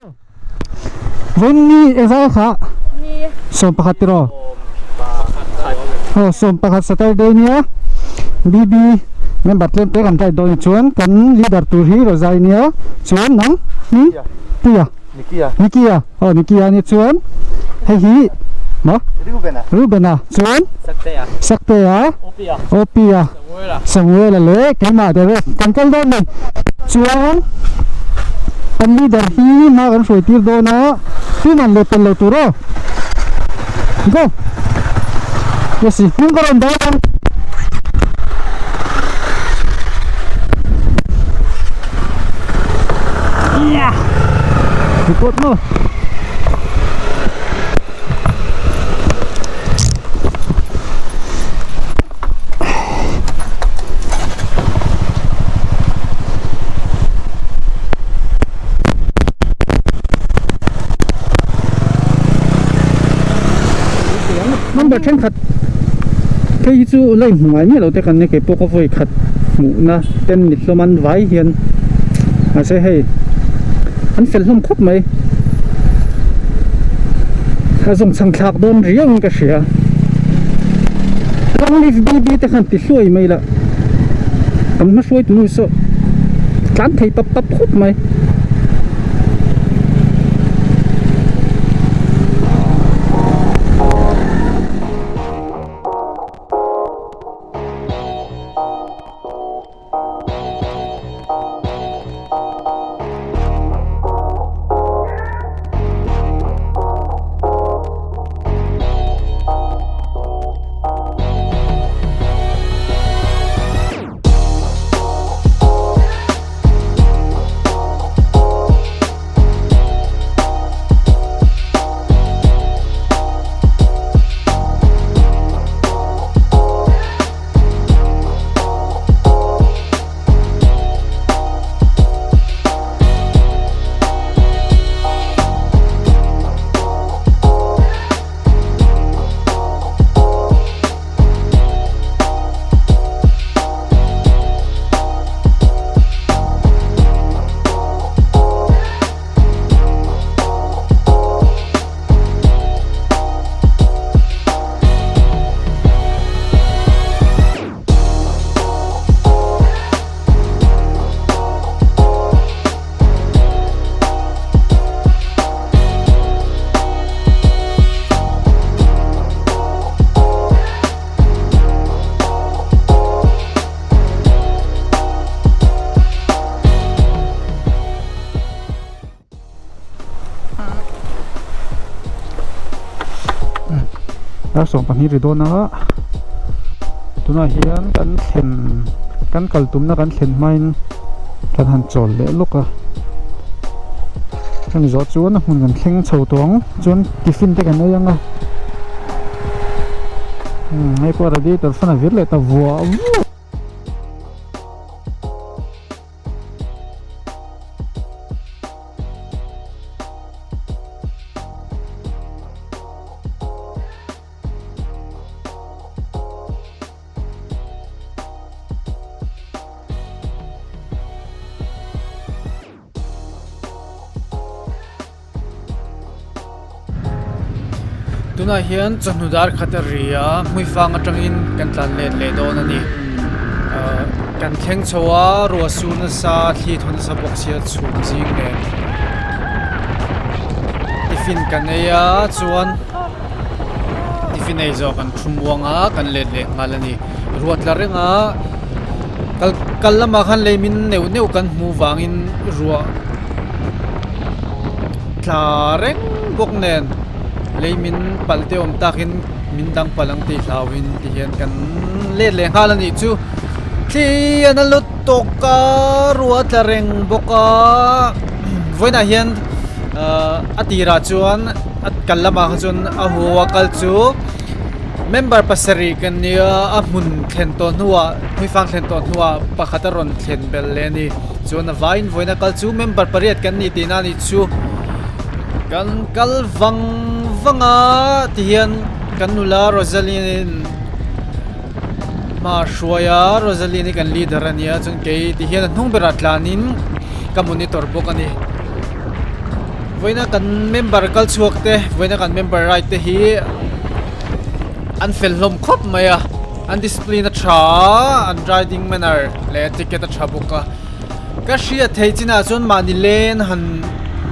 วันนี้เจ้าค่ะสมประคัตรอสมประคัตสเตอร์เดเนี่ยบีมันบัดเล่นเตะกันได้โดยชวนกันลีดเดอร์ตูฮีโรใจเนี่ยชวนนังนี่ตีอะนิกิอานี่ชวนให้ฮีมั้งรูเบน่ะชวนสักเตะโอปีอะสมุเอลเลยแกมาเดี๋ยวกันกันโดนเลยชวนเป็นลีดเดอร์ฮีมากันช่วยตีโดนนะที่มันเลยเป็นเลยตัวรอgo yes yung karon daw yeah ikot mo number 10 khat cái chú lấy ngoài nhé đầu tiên cần cái bộ có vui khát mũ na tên nít lom ăn vải hiền mà sẽ hay anh phải lom khóc mày ha dùng sang khạc đôn riêng cái gì à long leaf baby thì khăn tít xuôi mày là tầm nó xuôi tụi nó sợ cán thấy bắp khóc màyแล้วส่งปันนี้หรือโดนนะตัวน่าเฮียนกันเข็นกันกลตุ้มนะกันเข็นไม่กันหันโจลเละลูกอะกันจอดจวนนะมันกันเข่งเฉาตวงจวนกิฟินได้กันได้ยังอะให้พวกเราดีตัวฟันวิลเลยตัววัวตัวน่าเฮียนจันนุดาร์ขัดเรียไม่ฟังจังอินกันตันเลดโดนนี่กันแข่งชัวรัวซูนซาที่ทนสะบกเสียสูงจริงเลยที่ฟินกันเนี่ยชวนที่ฟินไอโจกันทุ่มวงกันเลดงานนี่รัวทละเรื่องกันละมาขันเลยมินเนวกันมูวางอินรัวทละเรื่องบกเนนเลยมินปัลเตอมตากินมินดังพลังตีลาวินที่เห็นกันเล่นเลยฮาลันอีจูที่นั่นลุตตกรัวทะเรงบกวันนั้นเห็นอติราชวนกันละมาจนหัวกัลจูเมมเบอร์ปัสรีกันเนี่ยมุนเข็นตอนหัวไม่ฟังเข็นตอนหัวปะขัดรอนเข็นเบลเลนี่จวนวายน์วันนั้นกัลจูเมมเบอร์ปริยัดกันนี่ตีนั่นอีจูกันกัลวังที่เห็นกันนุลาโรซาลินมาช่วยโรซาลินกันลีดเดอร์เนี่ยจนเกย์ที่เห็นนุ่งเบรัตลานินกับมอนิเตอร์บุกันนี่ voina kan member kal chuak te voina kan member right te hi an fel hlom khop maya an discipline a tha an riding manner le ticket a tha boka ka hria thei china chon mani len han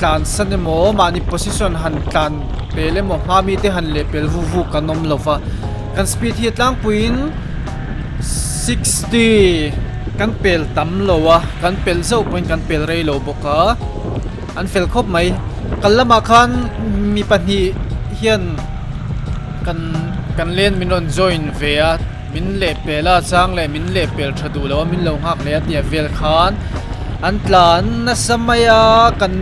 tlan sanemo mani position han tlan pelemo hami te han le pel vu kanom lova kan speed hi tlang puin 60 kan pel tam lowa kan pel zo point kan pel rei lo boka an fel khop mai kalama khan mi pani hian kan len minon join vea min le pela chang le min le pel thadu lo min lo hak le atia vel khan an tlan na samaya kan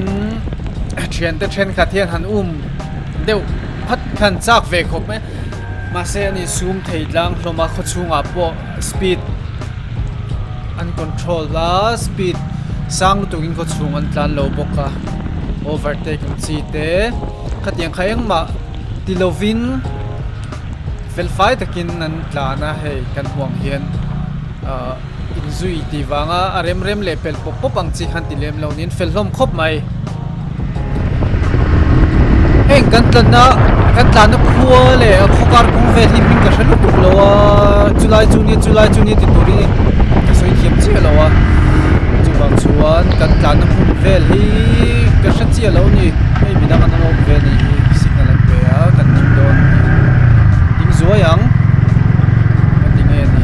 thian kha thian han deu phat khan chak ve khop me ma se ani zoom thei tlang hloma kho chunga po speed an control la speed sang tukin ko chung an tlan lo boka overtake ang chi te khatiang khayang ma tilovin fel fight takin an tlana hei kan huang hian inzui ti wanga rem le pel pop ang chi han tilem lo nin fel hlom khop mai heng kan tlana khua le khokar kung ve him ka shanu tu lo wa July Juni ti turi ka soi thiam chi lo wa chuwang chuan kan tlana phun vel hi ka sha chi lo ni ei midang an lo ve ni signal an pe a kan don ding zuayang kan ding e ni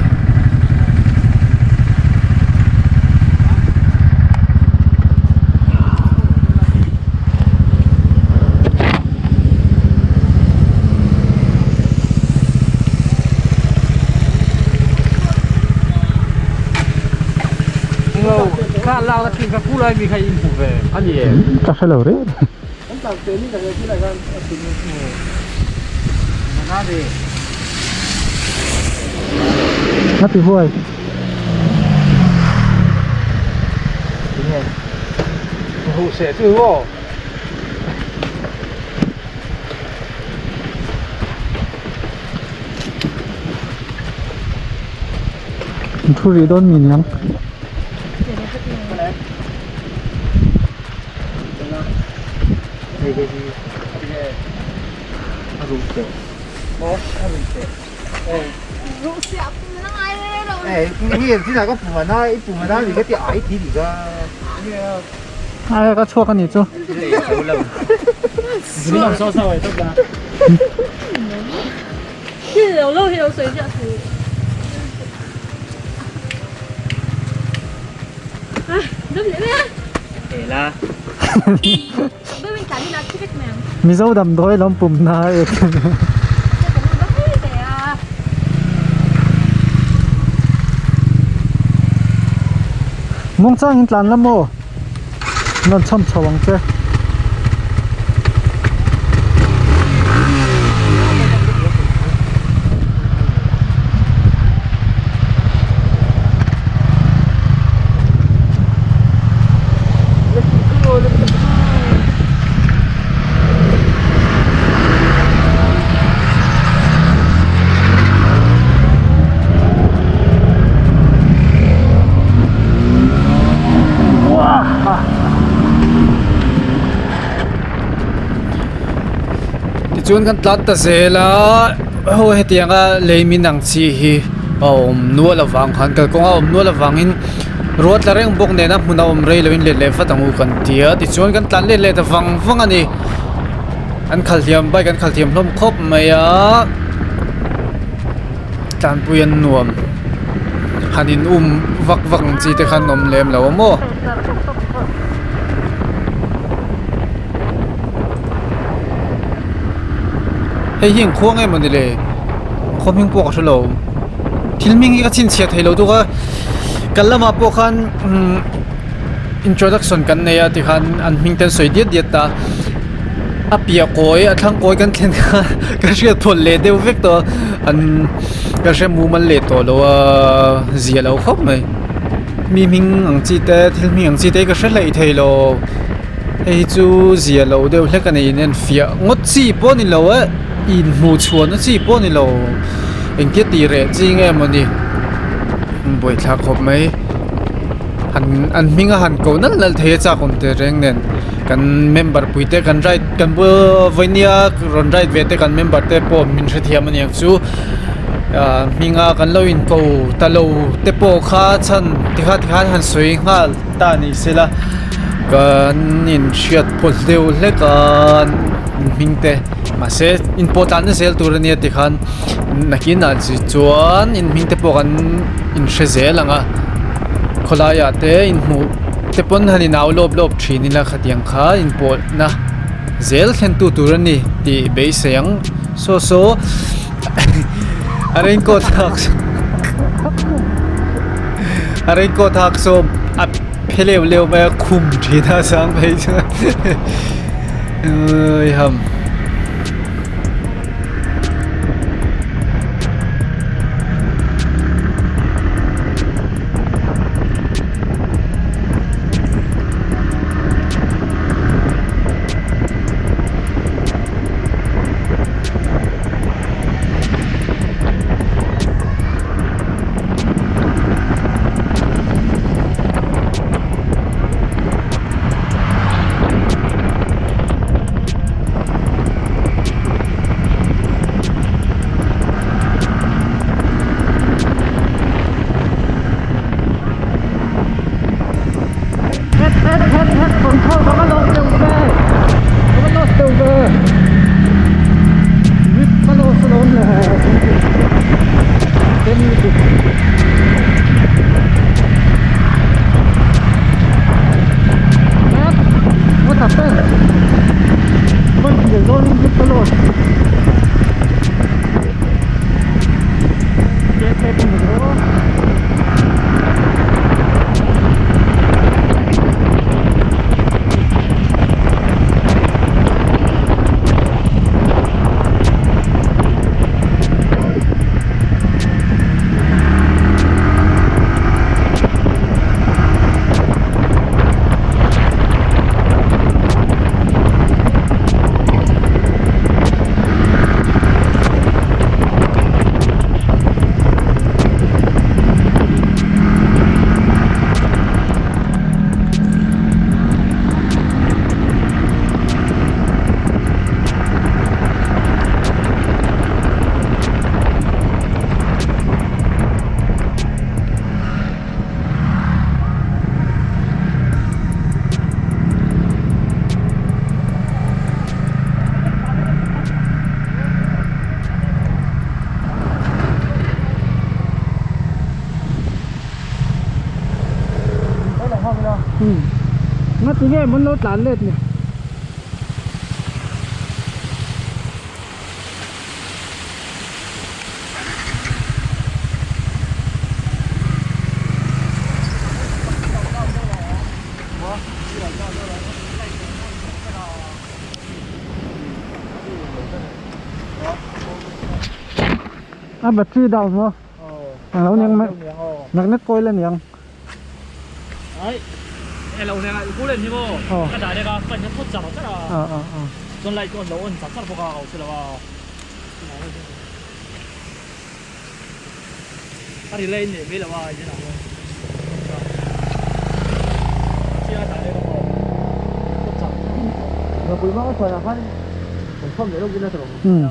ข้าเล่าก็ทิ้งกับผู้ไรมีใครอินผูกเลยอันนี้จะเฉลยเลยผมตัดเต็มนี่กับที่ไรกันทิ้งกับผู้มันน่าดีน่าตีห้วยทิ้งไงโอ้โหเสียชื่อว่าทุเรียนต้นมียัง你现在个部门那，部门那里个点 IT 里个，哎，个错个你做，你能稍微对吧？是有肉有水饺吃。啊，你都唔咩啊？对啦，都เป็นการที่รักที่เป็นแมว มีโซ่ดำด้วยล้อมปุ่มหน้าเอง แต่ผมก็ไม่แต่อ่ะ มองจ้างอินทรันละโมนนช่ำชวังเจ้ ชวนกันตัดตะเซละโหเฮตียงก็เลยมีหนังชีฮีนัวละวังขันก็คงนัวละวังอินรถละเร่งบกเนี่ยนะมุนเอาเรย์เลยเล่นฟัดตังหูกันเทียที่ชวนกันตัดเล่นแต่ฟังอันนี้อันขัดเทียมไปกันขัดเทียมล้มครบไหมอ่ะจานปุยนนวมหันินวักจีแต่ขนมเล็มแล้วโม่เฮ้ยยิงควงไงมันนี่เลยควงพิงพวกเขาโลทิลมิงก็ชินเชียร์ไทยเราดูก็กันละมาพวกกันintroduction กันเนี่ยที่ขันอันมิงเต็นสวยเดียดตาอาเปียก้อยทั้งก้อยกันเทียนก็เชื่อทนเลยเดี๋ยวเวกตัวอันก็เชื่อมูมันเลยตัวเราเสียเราครบไหมมีมิงอังจีเต้ทิลมิงอังจีเต้ก็เชื่อเลยไทยเราไอ้จูเสียเราเดี๋ยวเล็กกันในนั่นเฟียงดจีปนี่เราอินมูชวนจีปนี่เราเอ็งเกียตีเรจริงไงมันนี่บ่อยทักครบไหมอันมิงหันกูนั่นละเทจากคนเตรงเนี่ย kan member puite kan right kan bo voinia ron right vete kan member te po min thiam ani ang chu minga kan lo in ko talo te po kha chan ti kha han soi ngal ta ni sela kan in shiat pol deu le kan mingte ma se important na sel tur ni ti khan nakin al chi chuan in mingte po kan in shezelanga kholaya te in mu te pon hani naw lob thini la khatiang kha in pol na zel khen tu turani ti be seyang so arain ko thak so a phelew lew ma khum thina sang phei chu ơi hầm nó chỉ nghe muốn nốt lán lên nè bật chi đầu không? Lâu nhang mày nhắc nét coi lên nhang. ấy lâu này cú lên như vô cái đại này cái phần phút chậm rất là còn lại còn lâu hơn chậm rất là cao chứ là cái đi lên thì biết là bao nhiêu nào chưa đại này có phút chậm rồi cuối mắc phải là phải không để đâu kia rồi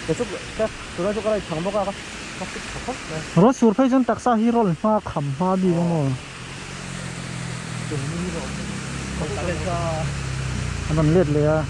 계속 그런 조각을 장모가 러시 urpation taksa hirol ma kham ma bi mo anan let le ya